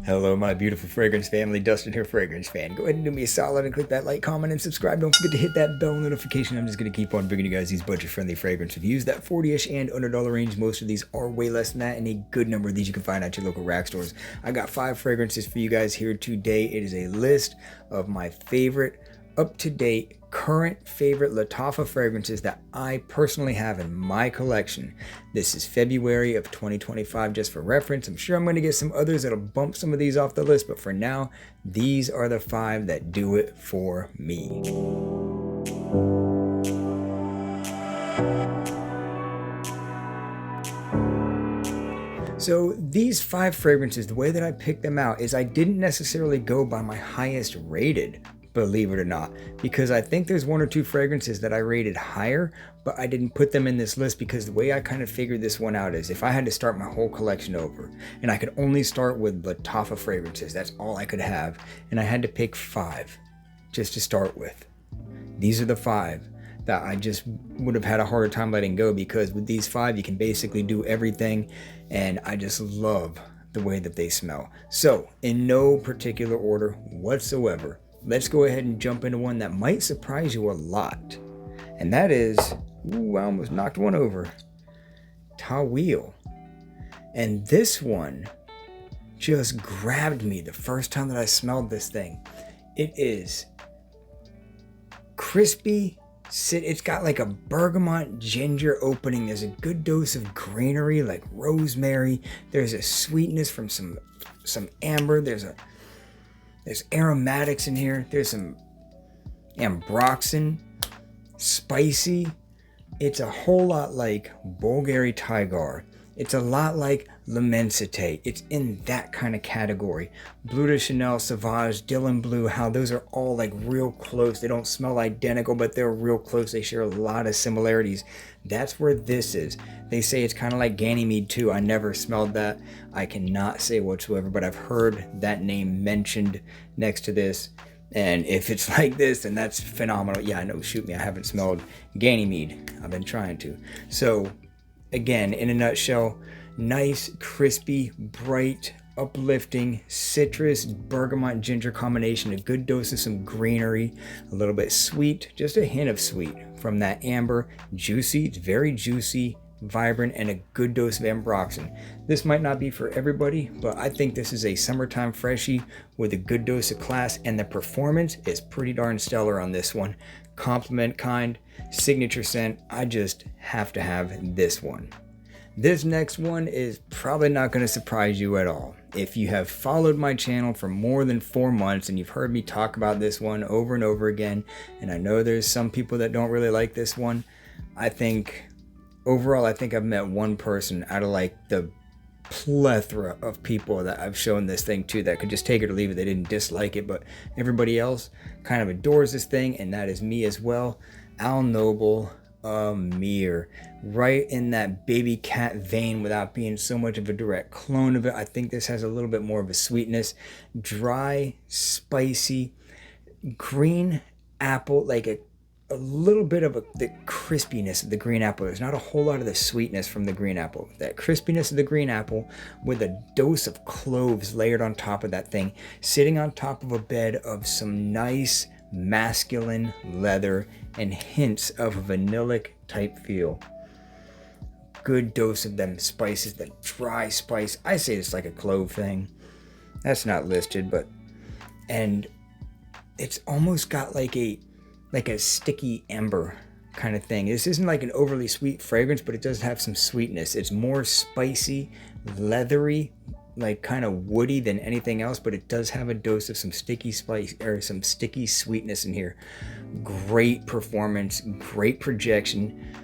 Hello, my beautiful fragrance family. Dustin here, fragrance fan. Go ahead and do me a solid and click that like, comment, and subscribe. Don't forget to hit that bell notification. I'm just going to keep on bringing you guys these budget-friendly fragrance reviews. That 40-ish and under dollar range. Most of these are way less than that, and a good number of these you can find at your local rack stores. I got 5 fragrances for you guys here today. It is a list of my favorite, up-to-date, current favorite Lattafa fragrances that I personally have in my collection. This is February of 2025, just for reference. I'm sure I'm going to get some others that'll bump some of these off the list, but for now, these are the 5 that do it for me. So these 5 fragrances, the way that I picked them out is I didn't necessarily go by my highest rated, believe it or not, because I think there's 1 or 2 fragrances that I rated higher, but I didn't put them in this list because the way I kind of figured this one out is if I had to start my whole collection over and I could only start with Lattafa fragrances, that's all I could have, and I had to pick 5 just to start with. These are the 5 that I just would have had a harder time letting go, because with these 5 you can basically do everything, and I just love the way that they smell. So in no particular order whatsoever, let's go ahead and jump into one that might surprise you a lot. And that is, ooh, I almost knocked one over, Taweel. And this one just grabbed me the first time that I smelled this thing. It is crispy. It's got like a bergamot ginger opening. There's a good dose of greenery like rosemary. There's a sweetness from some amber. There's aromatics in here. There's some ambroxan, spicy. It's a whole lot like Bulgari Tigar. It's a lot like L'Immensité. It's in that kind of category. Bleu de Chanel, Sauvage, Dylan Blue, how those are all like real close. They don't smell identical, but they're real close. They share a lot of similarities. That's where this is. They say it's kind of like Ganymede too. I never smelled that. I cannot say whatsoever, but I've heard that name mentioned next to this. And if it's like this, then that's phenomenal. Yeah, I know, shoot me, I haven't smelled Ganymede. I've been trying to. So again, in a nutshell, nice, crispy, bright, uplifting, citrus, bergamot, ginger combination, a good dose of some greenery, a little bit sweet, just a hint of sweet from that amber, juicy, it's very juicy, vibrant, and a good dose of ambroxan. This might not be for everybody, but I think this is a summertime freshie with a good dose of class, and the performance is pretty darn stellar on this one. Compliment kind, signature scent. I just have to have this one. This next one is probably not going to surprise you at all. If you have followed my channel for more than 4 months and you've heard me talk about this one over and over again, and I know there's some people that don't really like this one, I think overall I've met one person out of like the plethora of people that I've shown this thing to that could just take it or leave it. They didn't dislike it, but everybody else kind of adores this thing, and that is me as well. Al Noble Ameer, right in that baby cat vein without being so much of a direct clone of it. I think this has a little bit more of a sweetness, dry, spicy, green apple, like a little bit of the crispiness of the green apple. There's not a whole lot of the sweetness from the green apple. That crispiness of the green apple with a dose of cloves layered on top of that thing, sitting on top of a bed of some nice masculine leather and hints of a vanillic type feel. Good dose of them spices, the dry spice. I say it's like a clove thing. That's not listed, but, and it's almost got like a sticky amber kind of thing. This isn't like an overly sweet fragrance, but it does have some sweetness. It's more spicy, leathery, like kind of woody than anything else, but it does have a dose of some sticky spice or some sticky sweetness in here. Great performance, great projection.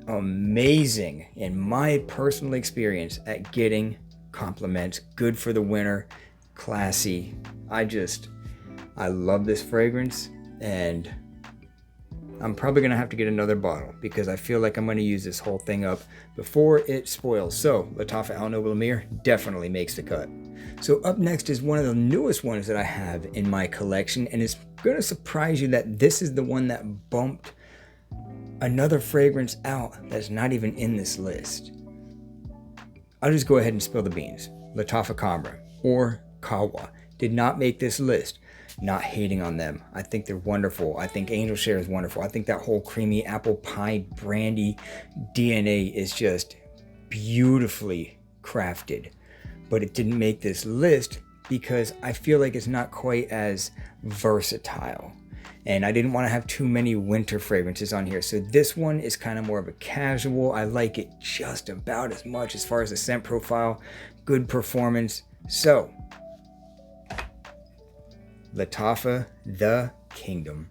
amazing in my personal experience at getting compliments. Good for the winter, classy. I love this fragrance, and I'm probably going to have to get another bottle because I feel like I'm going to use this whole thing up before it spoils. So Lattafa Al Noble Ameer definitely makes the cut. So up next is one of the newest ones that I have in my collection, and it's going to surprise you that this is the one that bumped another fragrance out that's not even in this list. I'll just go ahead and spill the beans. Lattafa Camera or Kawa did not make this list. Not hating on them. I think they're wonderful. I think Angel Share is wonderful. I think that whole creamy apple pie brandy DNA is just beautifully crafted. But it didn't make this list because I feel like it's not quite as versatile. And I didn't want to have too many winter fragrances on here. So this one is kind of more of a casual. I like it just about as much as far as the scent profile. Good performance. So Lattafa The Kingdom.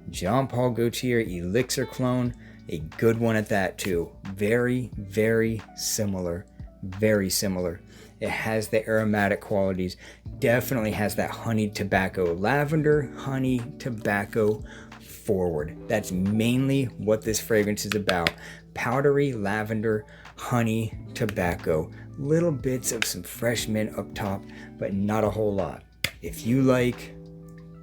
Jean Paul Gaultier Elixir clone. A good one at that too. Very, very similar. Very similar. It has the aromatic qualities. Definitely has that honey tobacco. Lavender, honey, tobacco forward. That's mainly what this fragrance is about. Powdery lavender, honey, tobacco. Little bits of some fresh mint up top, but not a whole lot. If you like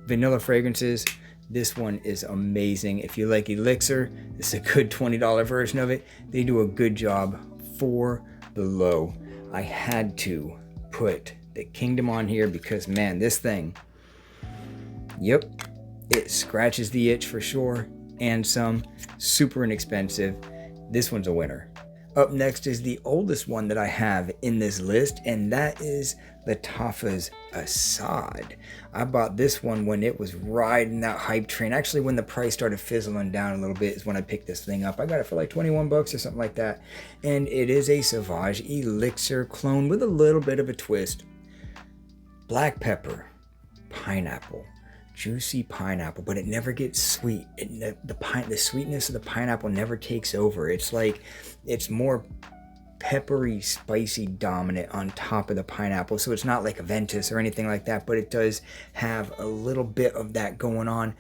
vanilla fragrances, this one is amazing. If you like Elixir, this is a good $20 version of it. They do a good job for the low. I had to put the Kingdom on here because, man, this thing, yep, it scratches the itch for sure, and some. Super inexpensive. This one's a winner. Up next is the oldest one that I have in this list, and that is Lattafa's Asad. I bought this one when it was riding that hype train. Actually, when the price started fizzling down a little bit is when I picked this thing up. I got it for like 21 bucks or something like that. And it is a Sauvage Elixir clone with a little bit of a twist. Black pepper, pineapple, juicy pineapple, but it never gets sweet. The sweetness of the pineapple never takes over. It's like, it's more peppery, spicy dominant on top of the pineapple. So it's not like a Ventus or anything like that, but it does have a little bit of that going on,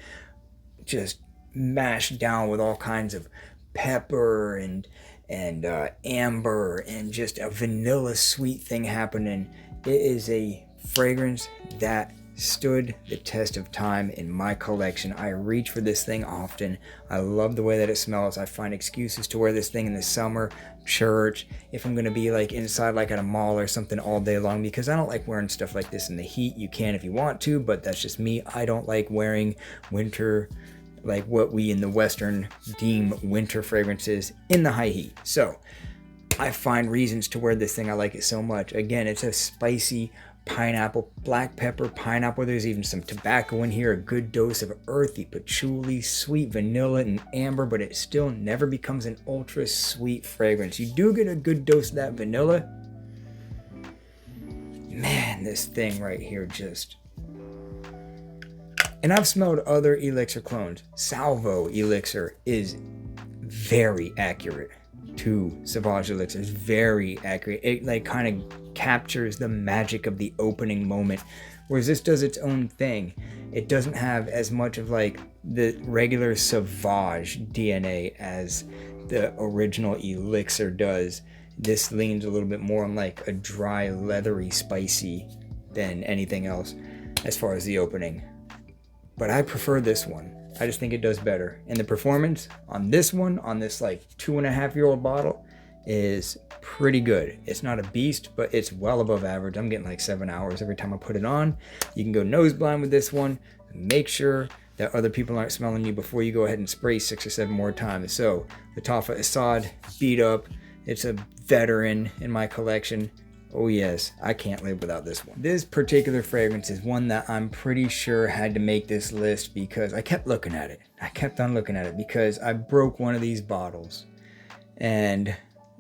just mashed down with all kinds of pepper and amber and just a vanilla sweet thing happening. It is a fragrance that stood the test of time in my collection. I reach for this thing often. I love the way that it smells. I find excuses to wear this thing in the summer, church, if I'm going to be like inside like at a mall or something all day long, because I don't like wearing stuff like this in the heat. You can if you want to, but that's just me. I don't like wearing winter, like what we in the Western deem winter fragrances in the high heat. So I find reasons to wear this thing. I like it so much. Again, it's a spicy pineapple, black pepper, pineapple. There's even some tobacco in here, a good dose of earthy patchouli, sweet vanilla, and amber, but it still never becomes an ultra sweet fragrance. You do get a good dose of that vanilla. Man, this thing right here just... And I've smelled other Elixir clones. Salvo Elixir is very accurate to Sauvage Elixir. It's very accurate. It like kind of captures the magic of the opening moment, whereas this does its own thing. It doesn't have as much of like the regular Sauvage DNA as the original Elixir does. This leans a little bit more on like a dry, leathery, spicy than anything else as far as the opening. But I prefer this one. I just think it does better. And the performance on this one, on this like 2.5-year-old bottle, is pretty good. It's not a beast, but it's well above average. I'm getting like 7 hours every time I put it on. You can go nose blind with this one. Make sure that other people aren't smelling you before you go ahead and spray 6 or 7 more times. So Lattafa Asad, beat up. It's a veteran in my collection. Oh yes, I can't live without this one. This particular fragrance is one that I'm pretty sure had to make this list because I kept looking at it. I kept on looking at it because I broke one of these bottles and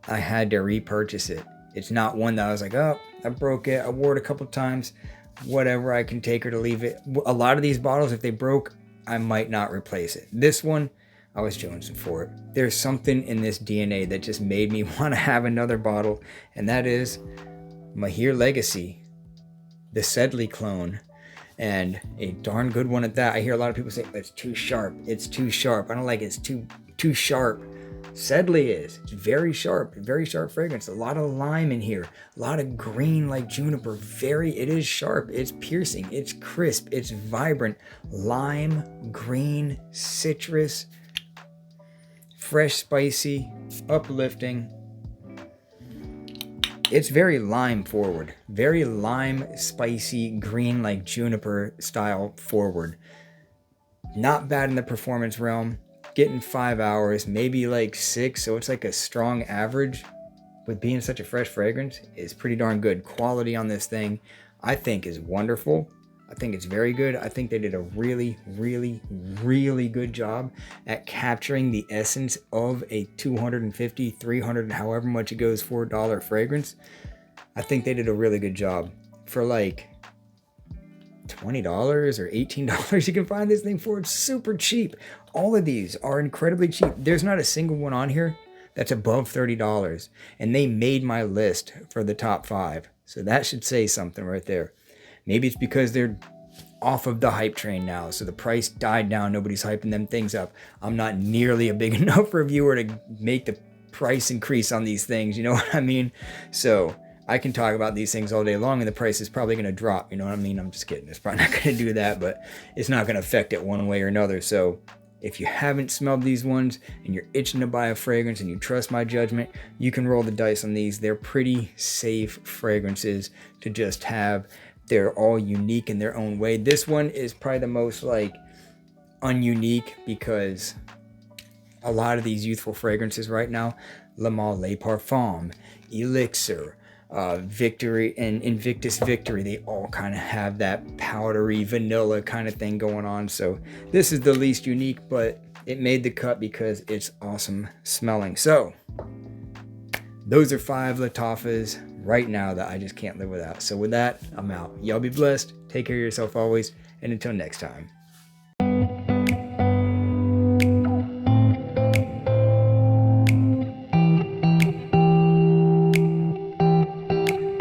I had to repurchase it. It's not one that I was like, oh, I broke it. I wore it a couple times. Whatever, I can take or to leave it. A lot of these bottles, if they broke, I might not replace it. This one, I was jonesing for it. There's something in this DNA that just made me want to have another bottle, and that is Mahir Legacy, the Sedley clone, and a darn good one at that. I hear a lot of people say it's too sharp. It's too sharp. I don't like it. It's too sharp. Sedley is. It's very sharp fragrance. A lot of lime in here. A lot of green like juniper. It is sharp. It's piercing. It's crisp. It's vibrant. Lime, green, citrus, fresh, spicy, uplifting. It's very lime forward. Very lime, spicy, green like juniper style forward. Not bad in the performance realm. Getting 5 hours, maybe like 6, so it's like a strong average. With being such a fresh fragrance, is pretty darn good. Quality on this thing, I think, is wonderful. I think it's very good. I think they did a really, really, really good job at capturing the essence of a $250, $300, however much it goes for $4 fragrance. I think they did a really good job. For like $20 or $18 you can find this thing for. It's super cheap. All of these are incredibly cheap. There's not a single one on here that's above $30, and they made my list for the top 5, so that should say something right there. Maybe it's because they're off of the hype train now, so the price died down. Nobody's hyping them things up. I'm not nearly a big enough reviewer to make the price increase on these things, you know what I mean? So I can talk about these things all day long, and the price is probably going to drop. You know what I mean? I'm just kidding. It's probably not going to do that, but it's not going to affect it one way or another. So if you haven't smelled these ones and you're itching to buy a fragrance and you trust my judgment, you can roll the dice on these. They're pretty safe fragrances to just have. They're all unique in their own way. This one is probably the most like ununique, because a lot of these youthful fragrances right now, Le Male Parfum, Elixir, Victory and Invictus Victory, they all kind of have that powdery vanilla kind of thing going on. So this is the least unique, but it made the cut because it's awesome smelling. So those are 5 Lattafas right now that I just can't live without. So with that, I'm out. Y'all be blessed. Take care of yourself always. And until next time.